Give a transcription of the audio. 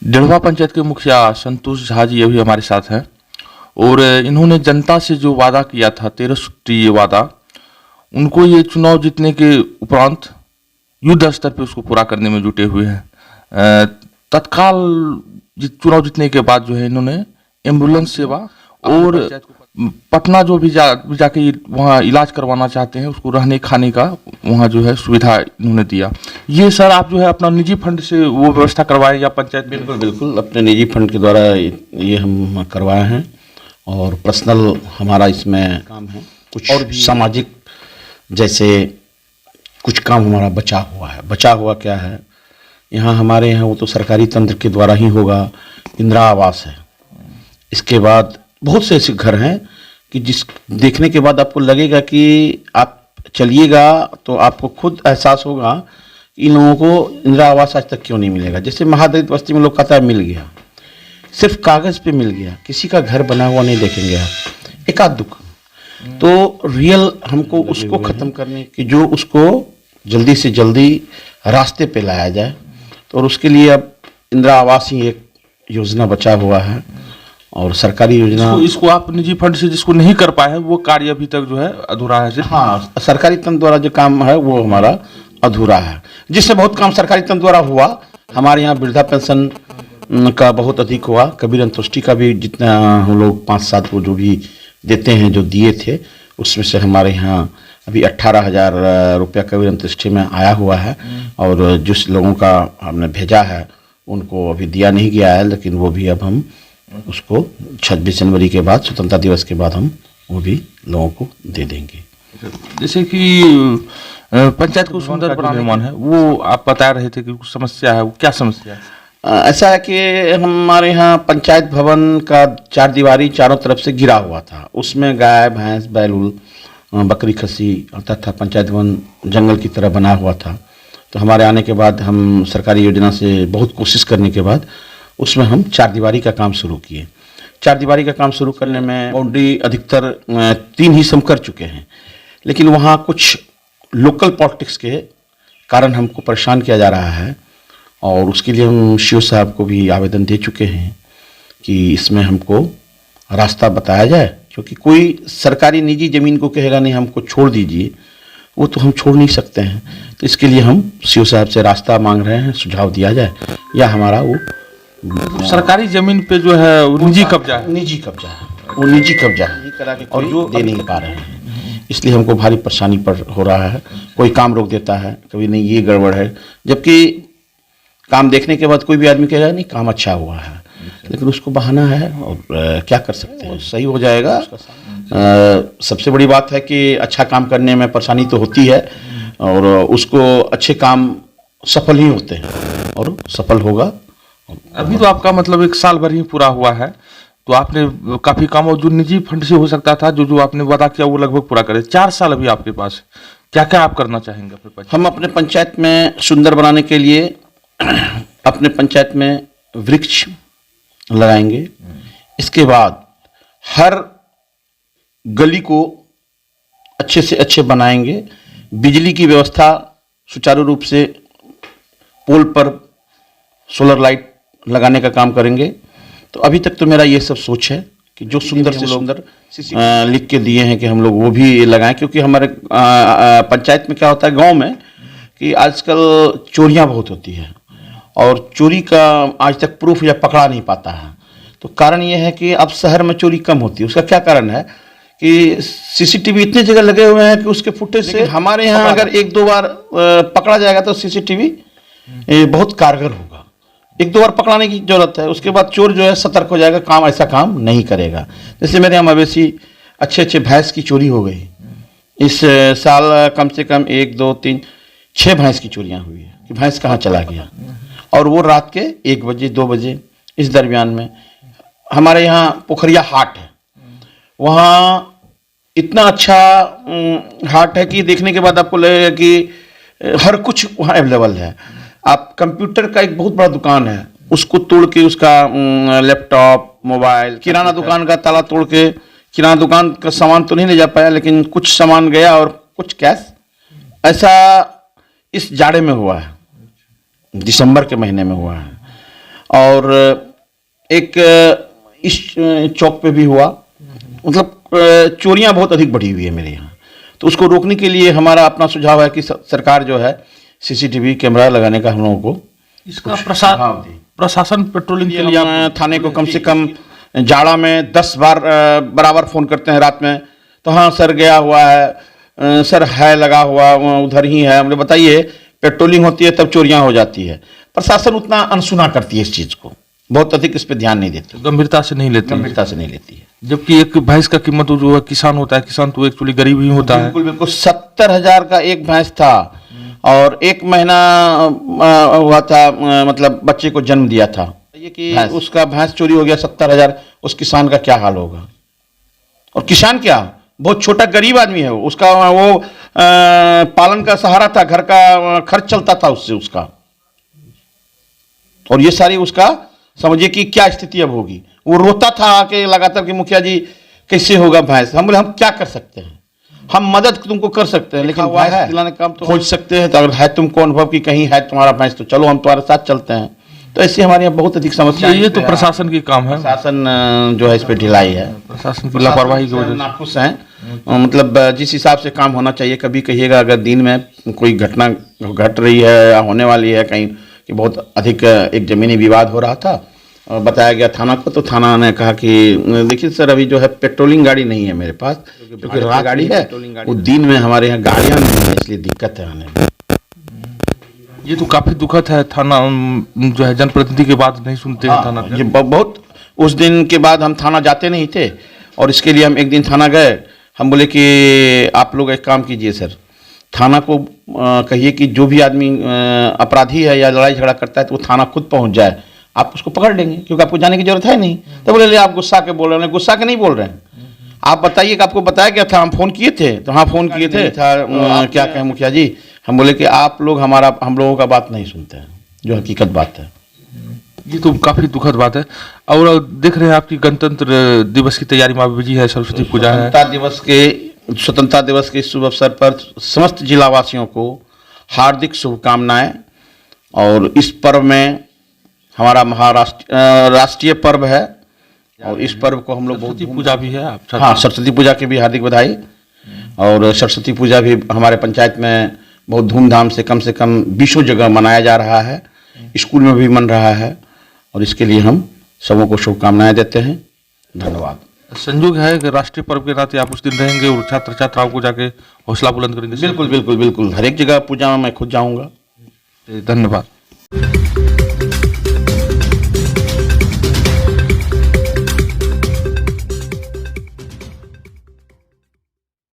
डेढ़वा पंचायत के मुखिया संतोष झा जी अभी हमारे साथ हैं और इन्होंने जनता से जो वादा किया था 13 सूत्रीय वादा, उनको ये चुनाव जीतने के उपरांत युद्ध स्तर पे उसको पूरा करने में जुटे हुए हैं। तत्काल चुनाव जीतने के बाद जो है इन्होंने एम्बुलेंस सेवा और पटना जो भी जाके वहाँ इलाज करवाना चाहते हैं उसको रहने खाने का वहाँ जो है सुविधा इन्होंने दिया। ये सर आप जो है अपना निजी फंड से वो व्यवस्था करवाए या पंचायत? बिल्कुल बिल्कुल अपने निजी फंड के द्वारा ये हम करवाए हैं और पर्सनल हमारा इसमें काम है। कुछ और भी सामाजिक जैसे कुछ काम हमारा बचा हुआ है। बचा हुआ क्या है, यहाँ हमारे यहाँ वो तो सरकारी तंत्र के द्वारा ही होगा। इंदिरा आवास है, इसके बाद बहुत से ऐसे घर हैं कि जिस देखने के बाद आपको लगेगा कि आप चलिएगा तो आपको खुद एहसास होगा कि इन लोगों को इंदिरा आवास आज तक क्यों नहीं मिलेगा। जैसे महादलित बस्ती में लोग कहता है मिल गया, सिर्फ कागज़ पे मिल गया, किसी का घर बना हुआ नहीं देखेंगे आप, एक आध दुख। तो रियल हमको उसको ख़त्म करने की, जो उसको जल्दी से जल्दी रास्ते पे लाया जाए, तो और उसके लिए अब इंदिरा आवास ही एक योजना बचा हुआ है और सरकारी योजना इसको आप निजी फंड से जिसको नहीं कर पाए हैं वो कार्य अभी तक जो है अधूरा है। हाँ, सरकारी तंत्र द्वारा जो काम है वो हमारा अधूरा है, जिससे बहुत काम सरकारी तंत्र द्वारा हुआ। हमारे यहाँ वृद्धा पेंशन का बहुत अधिक हुआ, कबीर अंतोष्टि का भी जितना हम लोग 5-7 को जो भी देते हैं, जो दिए थे उसमें से हमारे यहाँ अभी 18,000 रुपया कबीर अंतोष्टि में आया हुआ है। और जिस लोगों का हमने भेजा है उनको अभी दिया नहीं गया है, लेकिन वो भी अब हम उसको 26 जनवरी के बाद, स्वतंत्रता दिवस के बाद हम वो भी लोगों को दे देंगे। जैसे कि पंचायत को सुंदर बनाने मन है, वो आप बता रहे थे कि कुछ समस्या है, वो क्या समस्या है? ऐसा है कि हमारे यहाँ पंचायत भवन का 4 दीवारी चारों तरफ से घिरा हुआ था। उसमें गाय भैंस बैल बकरी खस्सी आता था। पंचायत भवन जंगल की तरह बना हुआ था। तो हमारे आने के बाद हम सरकारी योजना से बहुत कोशिश करने के बाद उसमें हम 4 दीवारी का काम शुरू किए। 4 दीवारी का काम शुरू करने में बाउंड्री अधिकतर 3 ही हम कर चुके हैं, लेकिन वहाँ कुछ लोकल पॉलिटिक्स के कारण हमको परेशान किया जा रहा है और उसके लिए हम सीओ साहब को भी आवेदन दे चुके हैं कि इसमें हमको रास्ता बताया जाए, क्योंकि कोई सरकारी निजी ज़मीन को कहेगा नहीं हमको छोड़ दीजिए, वो तो हम छोड़ नहीं सकते हैं। तो इसके लिए हम सीओ साहब से रास्ता मांग रहे हैं, सुझाव दिया जाए या हमारा वो सरकारी जमीन पे जो है वो निजी कब्जा है। निजी कब्जा है, वो निजी कब्जा है और जो दे नहीं पा रहे हैं, इसलिए हमको भारी परेशानी पर हो रहा है। कोई काम रोक देता है, कभी नहीं ये गड़बड़ है, जबकि काम देखने के बाद कोई भी आदमी कहेगा नहीं काम अच्छा हुआ है, लेकिन उसको बहाना है और क्या कर सकते हैं, सही हो जाएगा। सबसे बड़ी बात है कि अच्छा काम करने में परेशानी तो होती है और उसको अच्छे काम सफल ही होते हैं और सफल होगा। अभी तो आपका मतलब 1 साल भर ही पूरा हुआ है, तो आपने काफी काम और जो निजी फंड से हो सकता था, जो आपने वादा किया वो लगभग पूरा करे। 4 साल अभी आपके पास, क्या क्या आप करना चाहेंगे अपने पंचायत? हम अपने पंचायत में सुंदर बनाने के लिए अपने पंचायत में वृक्ष लगाएंगे। इसके बाद हर गली को अच्छे से अच्छे बनाएंगे। बिजली की व्यवस्था सुचारू रूप से पोल पर सोलर लाइट लगाने का काम करेंगे। तो अभी तक तो मेरा ये सब सोच है कि जो सुंदर से सुंदर लिख के दिए हैं कि हम लोग वो भी लगाएं, क्योंकि हमारे पंचायत में क्या होता है गांव में कि आजकल चोरियां बहुत होती है और चोरी का आज तक प्रूफ या पकड़ा नहीं पाता है। तो कारण ये है कि अब शहर में चोरी कम होती है। उसका क्या कारण है कि सीसीटीवी इतने जगह लगे हुए हैं कि उसके फुटेज से हमारे यहाँ अगर 1-2 बार पकड़ा जाएगा तो सीसीटीवी बहुत कारगर होगा। 1-2 बार पकड़ाने की जरूरत है, उसके बाद चोर जो है सतर्क हो जाएगा, काम ऐसा काम नहीं करेगा। जैसे मेरे यहाँ मवेशी अच्छे भैंस की चोरी हो गई इस साल, कम से कम 1, 2, 3, 6 भैंस की चोरियाँ हुई है कि भैंस कहाँ चला गया, और वो रात के 1 बजे 2 बजे इस दरमियान में। हमारे यहाँ पोखरिया हाट है, वहाँ इतना अच्छा हाट है कि देखने के बाद आपको लगेगा कि हर कुछ वहाँ अवेलेबल है। आप कंप्यूटर का एक बहुत बड़ा दुकान है, उसको तोड़ के उसका लैपटॉप मोबाइल, किराना दुकान का ताला तोड़ के किराना दुकान का सामान तो नहीं ले जा पाया, लेकिन कुछ सामान गया और कुछ कैश। ऐसा इस जाड़े में हुआ है, दिसंबर के महीने में हुआ है। और एक इस चौक पे भी हुआ। मतलब चोरियां बहुत अधिक बढ़ी हुई है मेरे यहाँ, तो उसको रोकने के लिए हमारा अपना सुझाव है कि सरकार जो है सीसीटीवी कैमरा लगाने का हम लोगों को इसका प्रशासन पेट्रोलिंग के लिए हम थाने को कम से कम जाड़ा में 10 बार बराबर फ़ोन करते हैं रात में, तो हाँ सर गया हुआ है, सर है लगा हुआ उधर ही है। हमने बताइए पेट्रोलिंग होती है तब चोरियां हो जाती है। प्रशासन उतना अनसुना करती है इस चीज़ को, बहुत अधिक इस पर ध्यान नहीं देती, गंभीरता से नहीं लेती, गंभीरता से नहीं लेती है। जबकि एक भैंस का कीमत जो है, किसान होता है, किसान तो एक्चुअली गरीब ही होता है। बिल्कुल बिल्कुल 70,000 का एक भैंस था और 1 महीना हुआ था, मतलब बच्चे को जन्म दिया था। ये कि उसका भैंस चोरी हो गया 70,000, उस किसान का क्या हाल होगा। और किसान क्या, बहुत छोटा गरीब आदमी है वो, उसका वो पालन का सहारा था, घर का खर्च चलता था उससे उसका, और ये सारी उसका समझिए कि क्या स्थिति अब होगी। वो रोता था आके लगातार कि मुखिया जी कैसे होगा भैंस। हम बोले हम क्या कर सकते हैं, हम मदद तुमको कर सकते हैं, लेकिन भैंस दिलाने का काम तो खोज सकते हैं। तो अगर है तुमको अनुभव कि कहीं है तुम्हारा भैंस तो चलो हम तुम्हारे साथ चलते हैं। तो ऐसी हमारे यहाँ बहुत अधिक समस्या। ये तो प्रशासन की काम है, प्रशासन जो है इस पे ढिलाई है, प्रशासन की लापरवाही की वजह से नाखुश हैं। मतलब जिस हिसाब से काम होना चाहिए, कभी कहिएगा अगर दिन में कोई घटना घट रही है या होने वाली है कहीं कि बहुत अधिक एक जमीनी विवाद हो रहा था, बताया गया थाना को, तो थाना ने कहा कि देखिए सर अभी जो है पेट्रोलिंग गाड़ी नहीं है मेरे पास, क्योंकि रात गाड़ी है, वो दिन में हमारे यहाँ गाड़ियाँ नहीं है, इसलिए दिक्कत है आने में। ये तो काफी दुखद है। थाना जो है जनप्रतिनिधि के बात नहीं सुनते हैं थाना। ये बहुत, उस दिन के बाद हम थाना जाते नहीं थे, और इसके लिए हम एक दिन थाना गए। हम बोले कि आप लोग एक काम कीजिए सर, थाना को कहिए कि जो भी आदमी अपराधी है या लड़ाई झगड़ा करता है तो वो थाना खुद पहुंच जाए, आप उसको पकड़ लेंगे, क्योंकि आपको जाने की जरूरत है नहीं। तो बोले आप गुस्सा के बोल रहे हैं, गुस्सा के नहीं बोल रहे हैं, आप बताइए कि आपको बताया क्या था, हम फोन किए थे, तो हाँ फोन किए थे था, क्या कहें मुखिया जी। हम बोले कि आप लोग हम लोगों का बात नहीं सुनते हैं, जो हकीकत बात है। ये तो काफी दुखद बात है। और देख रहे हैं आपकी गणतंत्र दिवस की तैयारी में बिजी है, सरस्वती पूजा है। स्वतंत्रता दिवस के शुभ अवसर पर समस्त जिलावासियों को हार्दिक शुभकामनाएं। और इस पर्व में हमारा राष्ट्रीय पर्व है, और इस पर्व को हम लोग सरस्वती पूजा भी है। हाँ, सरस्वती पूजा की भी हार्दिक बधाई। और सरस्वती पूजा भी हमारे पंचायत में बहुत धूमधाम से कम 20 जगह मनाया जा रहा है, स्कूल में भी मन रहा है, और इसके लिए हम सबों को शुभकामनाएं देते हैं। धन्यवाद। संयोग है कि राष्ट्रीय पर्व के नाते आप उस दिन रहेंगे और छात्र छात्राओं को जाके हौसला बुलंद करेंगे। बिल्कुल बिल्कुल बिल्कुल, हर एक जगह पूजा में मैं खुद जाऊंगा। धन्यवाद।